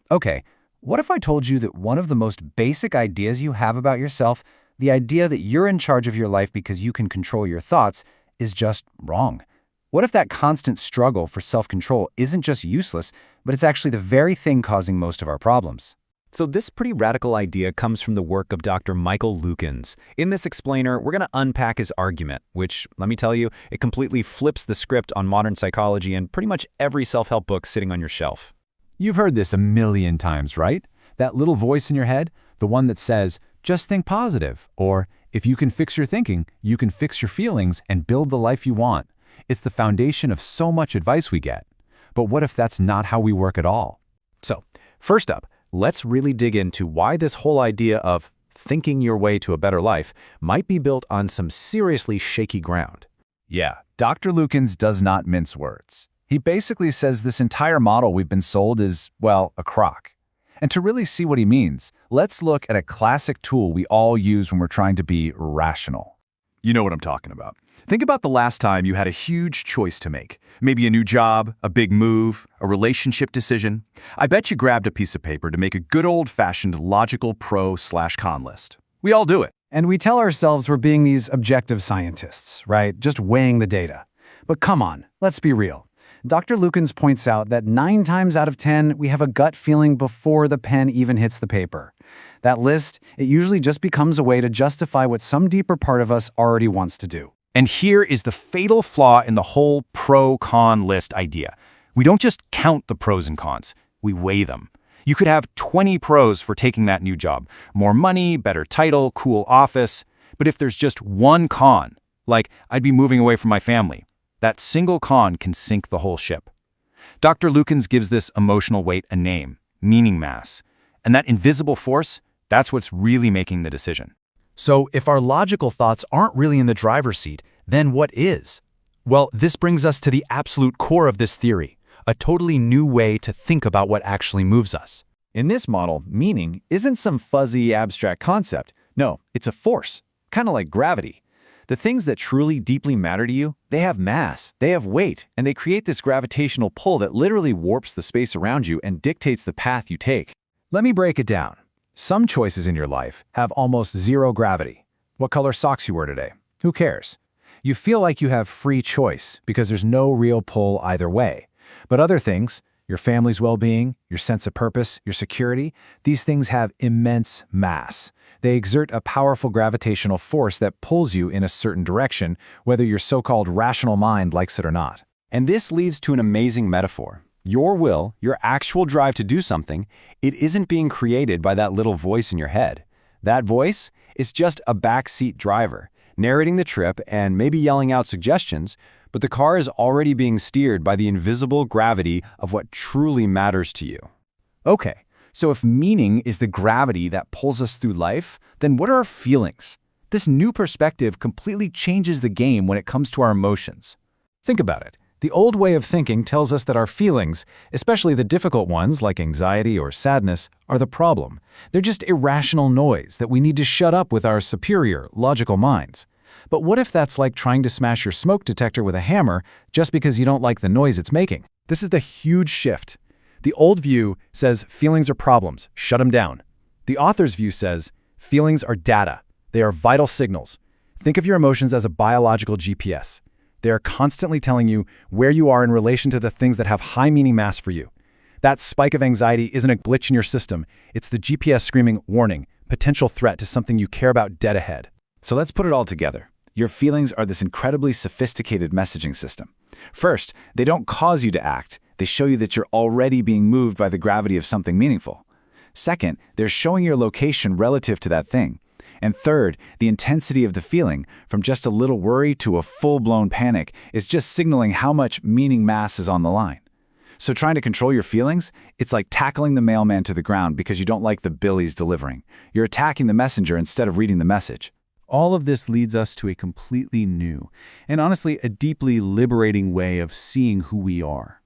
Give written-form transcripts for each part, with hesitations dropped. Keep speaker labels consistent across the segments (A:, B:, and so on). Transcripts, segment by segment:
A: Okay, what if I told you that one of the most basic ideas you have about yourself, the idea that you're in charge of your life because you can control your thoughts, is just wrong? What if that constant struggle for self-control isn't just useless, but it's actually the very thing causing most of our problems?
B: So this pretty radical idea comes from the work of Dr. Michael Lukens. In this explainer, we're going to unpack his argument, which, let me tell you, it completely flips the script on modern psychology and pretty much every self-help book sitting on your shelf.
A: You've heard this a million times, right? That little voice in your head, the one that says, just think positive, or if you can fix your thinking, you can fix your feelings and build the life you want. It's the foundation of so much advice we get. But what if that's not how we work at all?
B: So, first up, let's really dig into why this whole idea of thinking your way to a better life might be built on some seriously shaky ground.
A: Yeah, Dr. Lukens does not mince words. He basically says this entire model we've been sold is, well, a crock. And to really see what he means, let's look at a classic tool we all use when we're trying to be rational.
C: You know what I'm talking about. Think about the last time you had a huge choice to make. Maybe a new job, a big move, a relationship decision. I bet you grabbed a piece of paper to make a good old-fashioned logical pro/con list. We all do it.
D: And we tell ourselves we're being these objective scientists, right? Just weighing the data. But come on, let's be real. Dr. Lukens points out that 9 times out of 10, we have a gut feeling before the pen even hits the paper. That list, it usually just becomes a way to justify what some deeper part of us already wants to do.
C: And here is the fatal flaw in the whole pro-con list idea. We don't just count the pros and cons, we weigh them. You could have 20 pros for taking that new job. More money, better title, cool office. But if there's just one con, like I'd be moving away from my family, that single con can sink the whole ship. Dr. Lukens gives this emotional weight a name, meaning mass. And that invisible force, that's what's really making the decision.
A: So if our logical thoughts aren't really in the driver's seat, then what is? Well, this brings us to the absolute core of this theory, a totally new way to think about what actually moves us.
E: In this model, meaning isn't some fuzzy, abstract concept. No, it's a force, kind of like gravity. The things that truly deeply matter to you, they have mass, they have weight, and they create this gravitational pull that literally warps the space around you and dictates the path you take.
A: Let me break it down. Some choices in your life have almost zero gravity. What color socks you wear today? Who cares? You feel like you have free choice because there's no real pull either way. But other things, your family's well-being, your sense of purpose, your security, these things have immense mass. They exert a powerful gravitational force that pulls you in a certain direction, whether your so-called rational mind likes it or not. And this leads to an amazing metaphor. Your will, your actual drive to do something, it isn't being created by that little voice in your head. That voice is just a backseat driver, narrating the trip and maybe yelling out suggestions, but the car is already being steered by the invisible gravity of what truly matters to you. Okay, so if meaning is the gravity that pulls us through life, then what are our feelings? This new perspective completely changes the game when it comes to our emotions. Think about it. The old way of thinking tells us that our feelings, especially the difficult ones like anxiety or sadness, are the problem. They're just irrational noise that we need to shut up with our superior, logical minds. But what if that's like trying to smash your smoke detector with a hammer just because you don't like the noise it's making? This is the huge shift. The old view says feelings are problems, shut them down. The author's view says feelings are data. They are vital signals. Think of your emotions as a biological GPS. They are constantly telling you where you are in relation to the things that have high meaning mass for you. That spike of anxiety isn't a glitch in your system. It's the GPS screaming, warning, potential threat to something you care about dead ahead. So let's put it all together. Your feelings are this incredibly sophisticated messaging system. First, they don't cause you to act. They show you that you're already being moved by the gravity of something meaningful. Second, they're showing your location relative to that thing. And third, the intensity of the feeling, from just a little worry to a full-blown panic, is just signaling how much meaning mass is on the line. So trying to control your feelings, it's like tackling the mailman to the ground because you don't like the bill he's delivering. You're attacking the messenger instead of reading the message. All of this leads us to a completely new, and honestly a deeply liberating way of seeing who we are.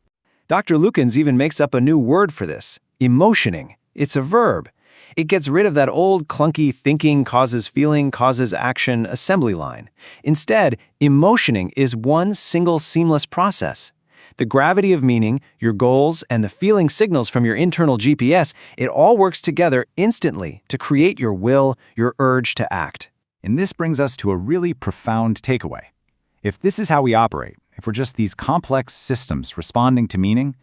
D: Dr. Lukens even makes up a new word for this, emotioning. It's a verb. It gets rid of that old clunky thinking causes feeling causes action assembly line. Instead, emotioning is one single seamless process.
F: The gravity of meaning, your goals, and the feeling signals from your internal GPS, it all works together instantly to create your will, your urge to act.
B: And this brings us to a really profound takeaway. If this is how we operate, if we're just these complex systems responding to meaning,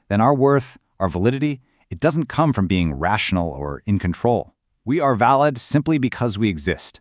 B: then our worth, our validity, it doesn't come from being rational or in control. We are valid simply because we exist.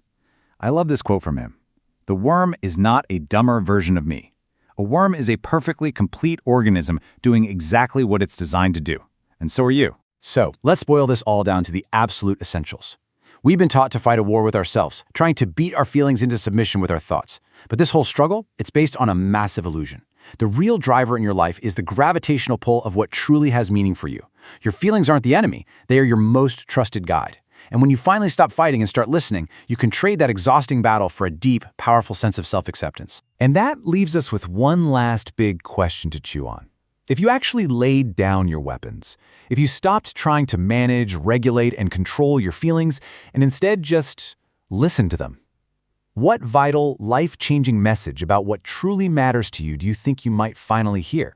B: I love this quote from him. The worm is not a dumber version of me. A worm is a perfectly complete organism doing exactly what it's designed to do. And so are you.
A: So, let's boil this all down to the absolute essentials. We've been taught to fight a war with ourselves, trying to beat our feelings into submission with our thoughts. But this whole struggle, it's based on a massive illusion. The real driver in your life is the gravitational pull of what truly has meaning for you. Your feelings aren't the enemy, they are your most trusted guide. And when you finally stop fighting and start listening, you can trade that exhausting battle for a deep, powerful sense of self-acceptance.
B: And that leaves us with one last big question to chew on. If you actually laid down your weapons, if you stopped trying to manage, regulate, and control your feelings, and instead just listen to them, what vital, life-changing message about what truly matters to you do you think you might finally hear?